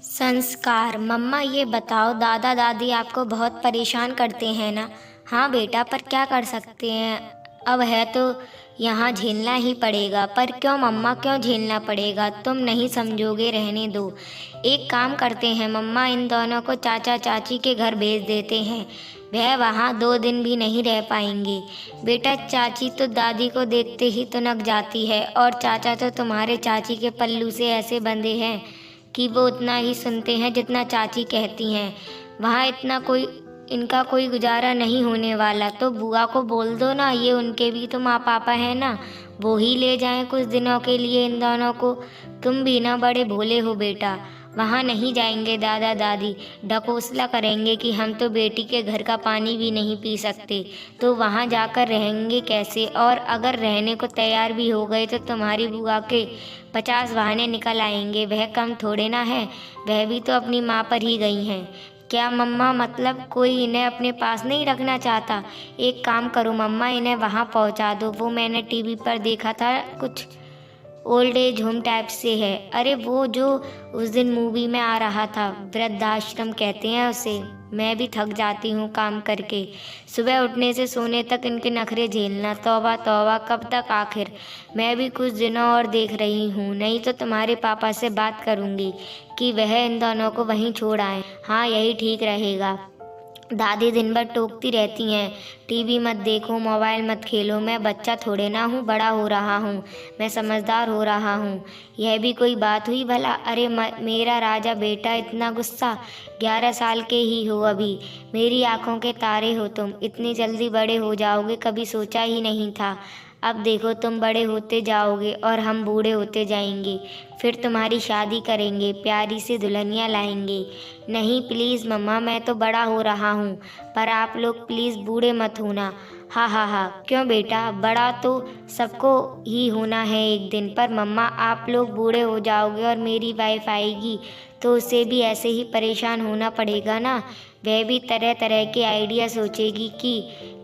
संस्कार। मम्मा ये बताओ, दादा दादी आपको बहुत परेशान करते हैं ना। हाँ बेटा, पर क्या कर सकते हैं। अब है तो यहाँ झेलना ही पड़ेगा। पर क्यों मम्मा, क्यों झेलना पड़ेगा? तुम नहीं समझोगे, रहने दो। एक काम करते हैं मम्मा, इन दोनों को चाचा चाची के घर भेज देते हैं। वह वहाँ 2 दिन भी नहीं रह पाएंगे। बेटा, चाची तो दादी को देखते ही तुनक जाती है, और चाचा तो तुम्हारे चाची के पल्लू से ऐसे बंधे हैं कि वो उतना ही सुनते हैं जितना चाची कहती हैं। वहाँ इनका कोई गुजारा नहीं होने वाला। तो बुआ को बोल दो ना, ये उनके भी तो माँ पापा हैं ना, वो ही ले जाएं कुछ दिनों के लिए इन दोनों को। तुम भी ना बड़े भोले हो बेटा। वहाँ नहीं जाएंगे दादा दादी, ढकोसला करेंगे कि हम तो बेटी के घर का पानी भी नहीं पी सकते, तो वहाँ जाकर रहेंगे कैसे? और अगर रहने को तैयार भी हो गए तो तुम्हारी बुआ के 50 बहाने निकल आएंगे। वह कम थोड़े ना है, वह भी तो अपनी माँ पर ही गई हैं। क्या मम्मा, मतलब कोई इन्हें अपने पास नहीं रखना चाहता? एक काम करो मम्मा, इन्हें वहाँ पहुँचा दो। वो मैंने टीवी पर देखा था, कुछ ओल्ड एज होम टाइप से है। अरे वो जो उस दिन मूवी में आ रहा था, वृद्धाश्रम कहते हैं उसे। मैं भी थक जाती हूँ काम करके, सुबह उठने से सोने तक इनके नखरे झेलना। तौबा तौबा, कब तक आखिर। मैं भी कुछ दिनों और देख रही हूँ, नहीं तो तुम्हारे पापा से बात करूँगी कि वह इन दोनों को वहीं छोड़ आए। हाँ, यही ठीक रहेगा। दादी दिन भर टोकती रहती हैं, टीवी मत देखो, मोबाइल मत खेलो। मैं बच्चा थोड़े ना हूँ, बड़ा हो रहा हूँ, मैं समझदार हो रहा हूँ। यह भी कोई बात हुई भला? अरे मेरा राजा बेटा, इतना गुस्सा? 11 साल के ही हो अभी, मेरी आंखों के तारे हो तुम। इतनी जल्दी बड़े हो जाओगे, कभी सोचा ही नहीं था। अब देखो, तुम बड़े होते जाओगे और हम बूढ़े होते जाएंगे। फिर तुम्हारी शादी करेंगे, प्यारी सी दुल्हनियाँ लाएंगे। नहीं प्लीज़ मम्मा, मैं तो बड़ा हो रहा हूँ, पर आप लोग प्लीज़ बूढ़े मत होना। हाँ हाँ हाँ, क्यों बेटा, बड़ा तो सबको ही होना है एक दिन। पर मम्मा, आप लोग बूढ़े हो जाओगे और मेरी वाइफ आएगी तो उसे भी ऐसे ही परेशान होना पड़ेगा ना। वह भी तरह तरह के आइडिया सोचेगी कि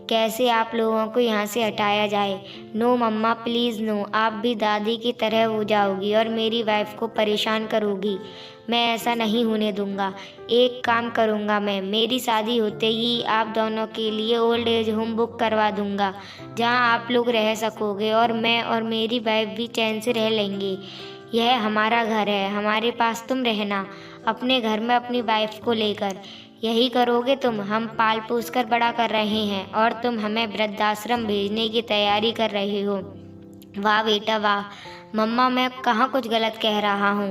कैसे आप लोगों को यहाँ से हटाया जाए। No mama, please no. आप भी दादी की तरह हो जाओगी और मेरी वाइफ को परेशान करोगी। मैं ऐसा नहीं होने दूंगा। एक काम करूंगा मैं, मेरी शादी होते ही आप दोनों के लिए ओल्ड एज होम बुक करवा दूंगा, जहां आप लोग रह सकोगे, और मैं और मेरी वाइफ भी चैन से रह लेंगे। यह हमारा घर है, हमारे पास तुम रहना, अपने घर में अपनी वाइफ को लेकर। यही करोगे तुम? हम पाल पोस कर बड़ा कर रहे हैं और तुम हमें वृद्धाश्रम भेजने की तैयारी कर रहे हो। वाह बेटा वाह। मम्मा, मैं कहाँ कुछ गलत कह रहा हूँ।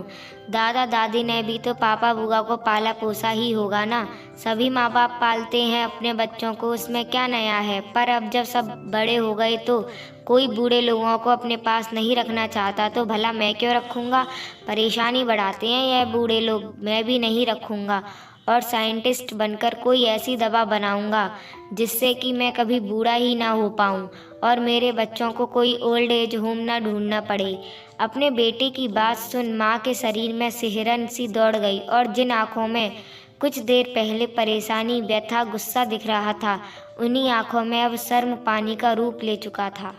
दादा दादी ने भी तो पापा बुआ को पाला पोसा ही होगा ना। सभी माँ बाप पालते हैं अपने बच्चों को, उसमें क्या नया है। पर अब जब सब बड़े हो गए तो कोई बूढ़े लोगों को अपने पास नहीं रखना चाहता, तो भला मैं क्यों रखूँगा? परेशानी बढ़ाते हैं यह बूढ़े लोग। मैं भी नहीं रखूँगा, और साइंटिस्ट बनकर कोई ऐसी दवा बनाऊंगा जिससे कि मैं कभी बूढ़ा ही ना हो पाऊँ और मेरे बच्चों को कोई ओल्ड एज होम ना ढूंढना पड़े। अपने बेटे की बात सुन माँ के शरीर में सिहरन सी दौड़ गई, और जिन आँखों में कुछ देर पहले परेशानी, व्यथा, गुस्सा दिख रहा था, उन्हीं आँखों में अब शर्म पानी का रूप ले चुका था।